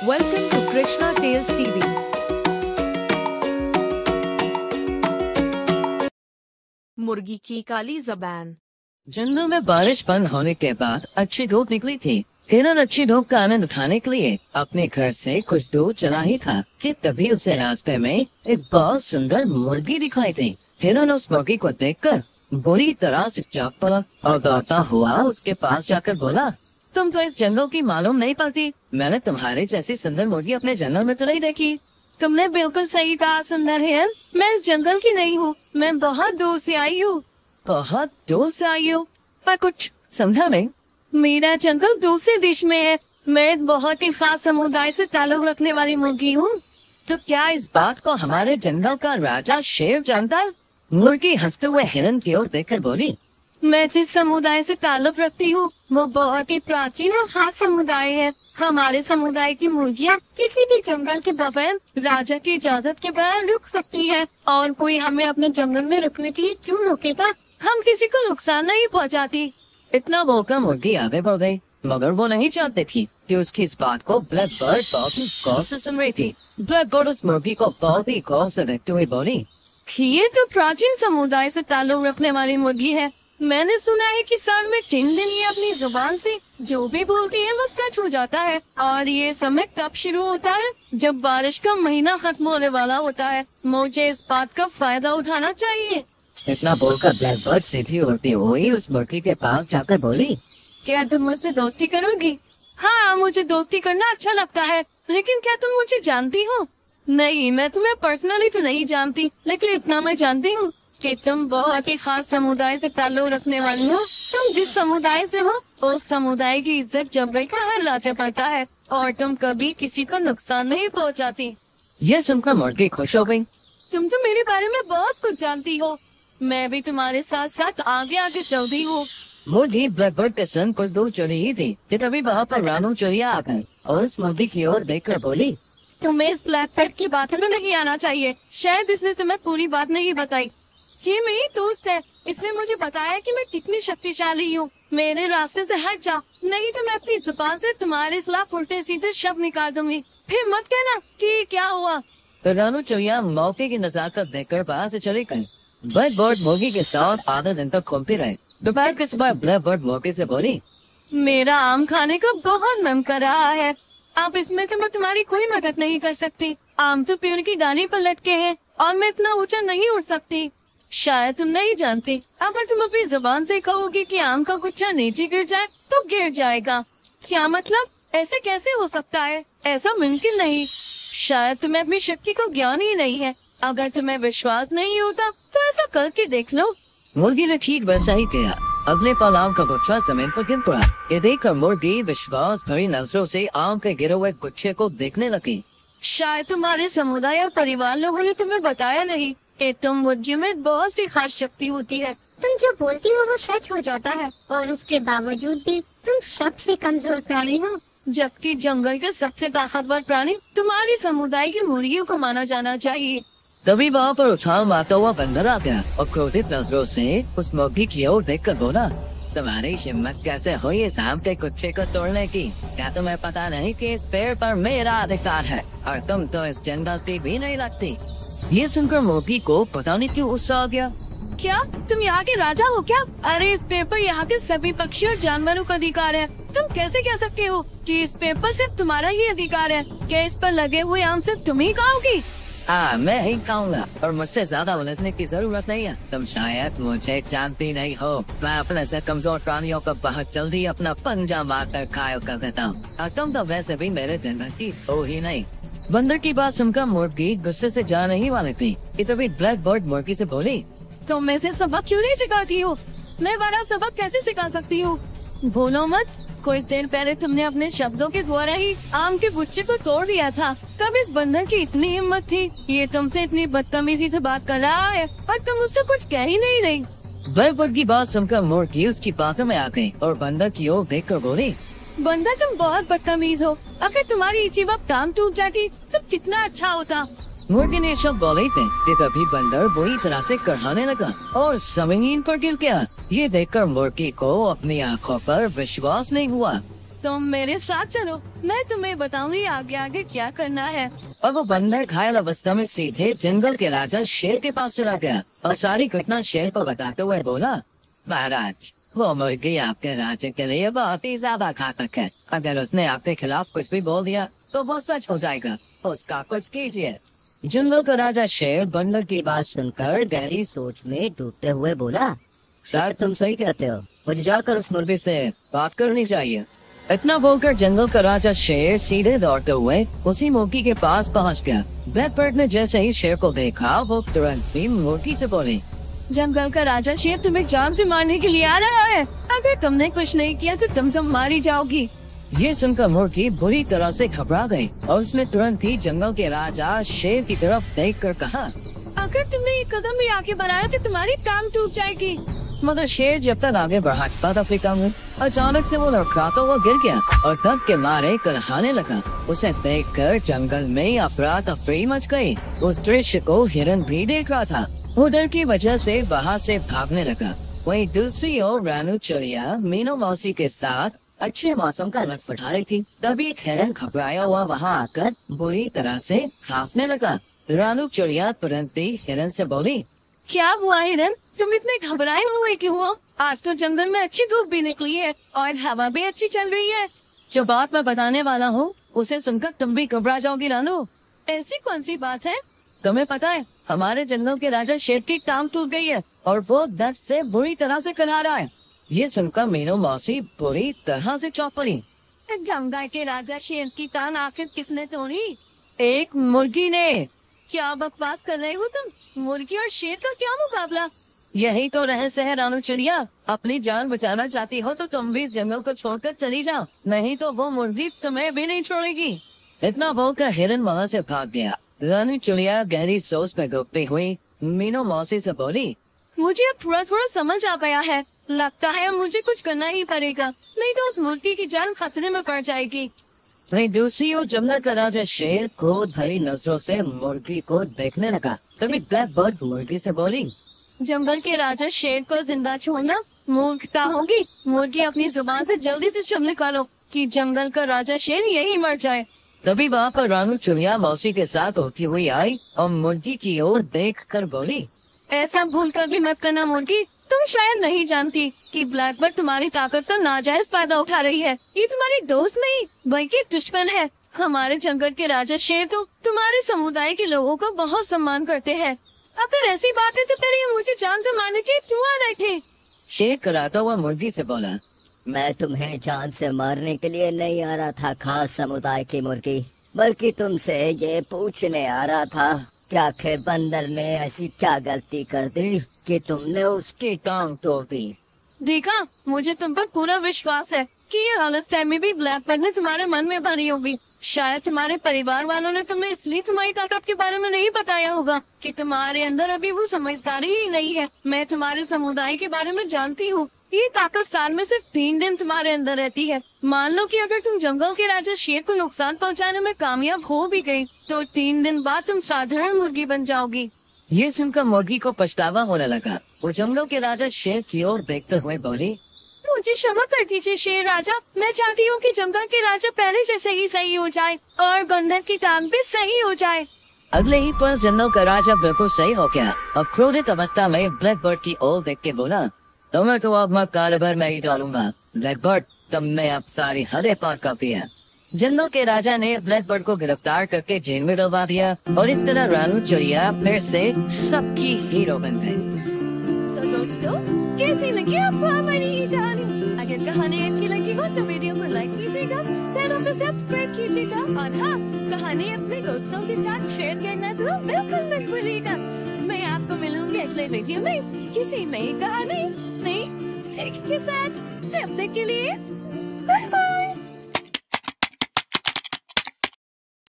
Welcome to Krishna Tales TV. मुर्गी की काली ज़बान। जंगल में बारिश बंद होने के बाद अच्छी धूप निकली थी। हिरन अच्छी धूप का आनंद उठाने के लिए अपने घर से कुछ दूर चला ही था कि तभी उसे रास्ते में एक बहुत सुंदर मुर्गी दिखाई दी। हिरन उस मुर्गी को देखकर बुरी तरह से जाग पड़ा और दौड़ता हुआ उसके पास जाकर बोला, तुम तो इस जंगल की मालूम नहीं पड़ती। मैंने तुम्हारे जैसी सुंदर मुर्गी अपने जंगल में तो नहीं देखी। तुमने बिल्कुल सही कहा सुंदर हिरन, मैं इस जंगल की नहीं हूँ, मैं बहुत दूर से आई हूँ। बहुत दूर से आई हूँ? पर कुछ समझा नहीं। मेरा जंगल दूसरे देश में है। मैं बहुत ही खास समुदाय से ताल्लुक रखने वाली मुर्गी हूँ। तो क्या इस बात को हमारे जंगल का राजा शेर जानता है? मुर्गी हंसते हुए हिरन की ओर देखकर बोली, मैं जिस समुदाय से ताल्लुक रखती हूँ वो बहुत ही प्राचीन और खास समुदाय है। हमारे समुदाय की मुर्गियाँ किसी भी जंगल के बगैर राजा की इजाजत के बगैर रुक सकती है और कोई हमें अपने जंगल में रुकने के लिए क्यों रोकेगा? हम किसी को नुकसान नहीं पहुँचाती। इतना बोलकर मुर्गी आगे बढ़ गई, मगर वो नहीं चाहती थी कि उसकी इस बात को ब्लैक बर्ड बहुत ही गौर से सुन रही थी। ब्लैक बर्ड उस मुर्गी को बहुत ही गौर से देखते हुए बोली, ये तो प्राचीन समुदाय से ताल्लुक रखने वाली मुर्गी है। मैंने सुना है कि साल में 3 दिन ये अपनी जुबान से जो भी बोलती है वो सच हो जाता है। और ये समय तब शुरू होता है जब बारिश का महीना खत्म होने वाला होता है। मुझे इस बात का फायदा उठाना चाहिए। इतना बोलकर ब्लैक बर्ड सीधी उड़ती हुई उस मुर्गी के पास जाकर बोली, क्या तुम मुझसे दोस्ती करोगी? हाँ, मुझे दोस्ती करना अच्छा लगता है, लेकिन क्या तुम मुझे जानती हो? नहीं, मैं तुम्हें पर्सनली तो नहीं जानती, लेकिन इतना मैं जानती हूँ कि तुम बहुत ही खास समुदाय से ताल्लुक रखने वाली हो। तुम जिस समुदाय से हो उस समुदाय की इज्जत जंगल का हर राजा करता है और तुम कभी किसी को नुकसान नहीं पहुंचाती। ये सुनकर मुर्गी खुश हो गई। तुम तो मेरे बारे में बहुत कुछ जानती हो। मैं भी तुम्हारे साथ साथ आगे आगे चल रही हूँ। मुर्गी ब्लैक बर्ड के संग कुछ दूर चली ही थी कि तभी वहाँ पर रानू चिड़िया आ गई और उस मुर्गी की ओर देखकर बोली, तुम्हें इस ब्लैक बर्ड की बातों में नहीं आना चाहिए। शायद इसने तुम्हें पूरी बात नहीं बताई। ये मेरी दोस्त है, इसने मुझे बताया कि मैं कितनी शक्तिशाली हूँ। मेरे रास्ते से हट जाओ, नहीं तो मैं अपनी जुबान से तुम्हारे खिलाफ उल्टे सीधे शब्द निकाल दूंगी। फिर मत कहना कि क्या हुआ। तो रानू चिड़िया मौके की नजाकत देखकर वहाँ से चली गई। ब्लैक बर्ड मुर्गी के साथ आधा दिन तक घूमती रही। दोपहर के सुबह ब्लैक बर्ड मुर्गी से बोली, मेरा आम खाने का बहुत मन कर रहा है। अब इसमें तो मैं तुम्हारी कोई मदद नहीं कर सकती। आम तो पेड़ की डाली पर लटके हैं और मैं इतना ऊंचा नहीं उड़ सकती। शायद तुम नहीं जानती, अगर तुम अपनी जुबान से कहोगी कि आम का गुच्छा नीचे गिर जाए तो गिर जाएगा। क्या मतलब? ऐसे कैसे हो सकता है? ऐसा मुमकिन नहीं। शायद तुम्हें अपनी शक्ति को ज्ञान ही नहीं है। अगर तुम्हें विश्वास नहीं होता तो ऐसा करके देख लो। मुर्गी ने ठीक वैसा ही किया। अगले पल आम का गुच्छा जमीन पर गिर पड़ा। ये देखकर मुर्गी विश्वास भरी नजरों से आम के गिरे हुए गुच्छे को देखने लगी। शायद तुम्हारे समुदाय और परिवार लोगों ने तुम्हें बताया नहीं कि तुम मुर्गी में बहुत ही खास शक्ति होती है। तुम जो बोलती हो वो सच हो जाता है और उसके बावजूद भी तुम सबसे कमजोर प्राणी हो, जबकि जंगल के सबसे ताकतवर प्राणी तुम्हारी समुदाय की मुर्गियों को माना जाना चाहिए। तभी वहाँ पर उछाल मारता हुआ बंदर आ गया और क्रोधित नजरों से उस मुर्गी की ओर देखकर बोला, तुम्हारी हिम्मत कैसे हुई इस आम के गुच्छे को तोड़ने की? क्या तुम्हें पता नहीं कि इस पेड़ पर मेरा अधिकार है और तुम तो इस जंगल की भी नहीं लगती? ये सुनकर मुर्गी को पता नहीं क्यों गुस्सा आ गया। क्या तुम यहाँ के राजा हो क्या? अरे इस पेड़ पर यहाँ के सभी पक्षी और जानवरों का अधिकार है। तुम कैसे कह सकते हो कि इस पेड़ पर सिर्फ तुम्हारा ही अधिकार है? क्या इस पर लगे हुए आम सिर्फ तुम ही खाओगी? हाँ, मैं ही खाऊंगा और मुझसे ज्यादा उलझने की जरूरत नहीं है। तुम शायद मुझे जानती नहीं हो। मैं अपने से कमजोर प्राणियों को बहुत जल्दी अपना पंजा मारकर घायल कर देता हूँ और तुम तो वैसे भी मेरे जंगल की हो ही नहीं। बंदर की बात सुनकर मुर्गी गुस्से से जाने ही वाली थी कि तभी ब्लैक बर्ड मुर्गी से बोली, तुम में से सबक क्यों नहीं सिखाती हो? मैं बड़ा सबक कैसे सिखा सकती हूँ? भूलो मत, कुछ देर पहले तुमने अपने शब्दों के द्वारा ही आम के गुच्छे को तोड़ दिया था। तब इस बंदर की इतनी हिम्मत थी, ये तुमसे इतनी बदतमीजी से बात कर रहा है और तुम उससे कुछ कह ही नहीं रही। ब्लैक बर्ड की बात सुनकर मुर्गी उसकी बातों में आ गई और बंदर की ओर देखकर बोली, बंदर तुम बहुत बदतमीज हो। अगर तुम्हारी इसी वक्त टांग टूट जाती तो कितना अच्छा होता। मुर्गी ने शब्द बोले थे कि तभी बंदर बुरी तरह से करहाने लगा और जमीन पर गिर गया। ये देखकर मुर्गी को अपनी आंखों पर विश्वास नहीं हुआ। तुम मेरे साथ चलो, मैं तुम्हें बताऊंगी आगे आगे क्या करना है। और वो बंदर घायल अवस्था में सीधे जंगल के राजा शेर के पास चला गया और सारी घटना शेर को बताते हुए बोला, महाराज वो मुर्गी आपके राज्य के लिए बहुत ही ज्यादा घातक है। अगर उसने आपके खिलाफ कुछ भी बोल दिया तो वो सच हो जाएगा, उसका कुछ कीजिए। जंगल का राजा शेर बंदर की बात सुनकर गहरी सोच में डूबते हुए बोला, शायद तुम सही कहते हो, मुझे जाकर उस मुर्गी से बात करनी चाहिए। इतना बोलकर जंगल का राजा शेर सीधे दौड़ते हुए उसी मुर्गी के पास पहुंच गया। ब्लैकबर्ड ने जैसे ही शेर को देखा वो तुरंत ही मुर्गी से बोली, जंगल का राजा शेर तुम्हें जान से मारने के लिए आ रहा है, अगर तुमने कुछ नहीं किया तो तुम मारी जाओगी। ये सुनकर मुर्गी बुरी तरह से घबरा गई और उसने तुरंत ही जंगल के राजा शेर की तरफ देखकर कहा, अगर तुमने एक कदम भी आगे बढ़ाया तो तुम्हारी टांग टूट जाएगी। मगर शेर जब तक आगे बढ़ा चुका था अफ्रीका में, अचानक से वो लड़खड़ाता हुआ गिर गया और दर्द के मारे करहाने लगा। उसे देखकर जंगल में अफरा तफरी मच गई। उस दृश्य को हिरन भी देख रहा था। वो डर की वजह से वहाँ से भागने लगा। वहीं दूसरी ओर रानू चिड़िया मीनू मौसी के साथ अच्छे मौसम का लुत्फ उठा रही थी। तभी एक हिरन घबराया हुआ वहाँ आकर बुरी तरह से हाँफने लगा। रानू चिड़िया तुरंत ही हिरन से बोली, क्या हुआ हिरन, तुम इतने घबराए हुए क्यों हो? आज तो जंगल में अच्छी धूप भी निकली है और हवा भी अच्छी चल रही है। जो बात मैं बताने वाला हूँ उसे सुनकर तुम भी घबरा जाओगी रानू। ऐसी कौन सी बात है? तुम्हें पता है हमारे जंगल के राजा शेर की टांग टूट गई है और वो दर्द से बुरी तरह से करहा रहा है। ये सुनकर मीनू मौसी बुरी तरह से चौंक पड़ी। जंगल के राजा शेर की टांग आखिर किसने तोड़ी? एक मुर्गी ने। क्या बकवास कर रहे हो तुम? मुर्गी और शेर का क्या मुकाबला? यही तो रहस्य है रानू चिड़िया। अपनी जान बचाना चाहती हो तो तुम भी इस जंगल को छोड़कर चली जाओ, नहीं तो वो मुर्गी तुम्हें भी नहीं छोड़ेगी। इतना बोलकर हिरन वहाँ से भाग गया। रानू चिड़िया गहरी सोच में डूबती हुई मीनू मौसी से बोली, मुझे अब थोड़ा थोड़ा समझ आ गया है। लगता है मुझे कुछ करना ही पड़ेगा, नहीं तो उस मुर्गी की जान खतरे में पड़ जाएगी। वहीं दूसरी ओर जंगल का राजा शेर क्रोध भरी नजरों से मुर्गी को देखने लगा। तभी ब्लैकबर्ड मुर्गी से बोली, जंगल के राजा शेर को जिंदा छोड़ना मूर्खता होगी। मुर्गी अपनी जुबान से जल्दी से शब्द निकालो कि जंगल का राजा शेर यही मर जाए। तभी वहाँ पर रानू चिड़िया मौसी के साथ होती हुई आई और मुर्गी की ओर देखकर बोली, ऐसा भूल कर भी मत करना मुर्गी। तुम शायद नहीं जानती कि ब्लैकबर्ड तुम्हारी ताकत का नाजायज फायदा उठा रही है। ये तुम्हारी दोस्त नहीं बल्कि दुश्मन है। हमारे जंगल के राजा शेर तो तुम्हारे समुदाय के लोगों का बहुत सम्मान करते हैं। अगर ऐसी बात है तो फिर ये मुझे जान से मारने के क्यों आ रहे थे? शेर कराता हुआ मुर्गी से बोला, मैं तुम्हें जान से मारने के लिए नहीं आ रहा था खास समुदाय की मुर्गी, बल्कि तुमसे ये पूछने आ रहा था कि आखिर बंदर ने ऐसी क्या गलती कर दी कि तुमने उसकी टांग तोड़ दी। देखा, मुझे तुम पर पूरा विश्वास है कि ये गलतफहमी भी ब्लैकबर्ड ने तुम्हारे मन में भरी होगी। शायद तुम्हारे परिवार वालों ने तुम्हें इसलिए तुम्हारी ताकत के बारे में नहीं बताया होगा कि तुम्हारे अंदर अभी वो समझदारी ही नहीं है। मैं तुम्हारे समुदाय के बारे में जानती हूँ। ये ताकत साल में सिर्फ 3 दिन तुम्हारे अंदर रहती है। मान लो कि अगर तुम जंगल के राजा शेर को नुकसान पहुँचाने में कामयाब हो भी गई तो 3 दिन बाद तुम साधारण मुर्गी बन जाओगी। ये सुनकर मुर्गी को पछतावा होने लगा। वो जंगल के राजा शेर की ओर देखते हुए बोली, मुझे क्षमा कर दीजिए शेर राजा, मैं चाहती हूँ कि जंगल के राजा पहले जैसे ही सही हो जाए और बंदर की टांग भी सही हो जाए। अगले ही पल जंगल का राजा बिल्कुल सही हो गया और क्रोधित अवस्था में ब्लैकबर्ड की ओर देख के बोला, तुम्हें तो अब मैं कारोबार में ही डालूंगा। ब्लैकबर्ड, तुमने अब सारी हदें पार कर दी है। जंगल के राजा ने ब्लैकबर्ड को गिरफ्तार करके जेल में डलवा दिया और इस तरह रानू चिड़िया फिर से सबकी हीरो बन गई। तो दोस्तों, कैसी लगी आपको हमारी ये कहानी? अगर कहानी अच्छी लगी हो तो वीडियो को लाइक कीजिएगा, चैनल को सब्सक्राइब कीजिएगा और हाँ, कहानी अपने दोस्तों के साथ शेयर करना तो बिल्कुल मत भूलिएगा। मैं आपको मिलूंगी अगले वीडियो में किसी नई कहानी नई टेक्स्ट के साथ। तब तक के लिए बाय बाय।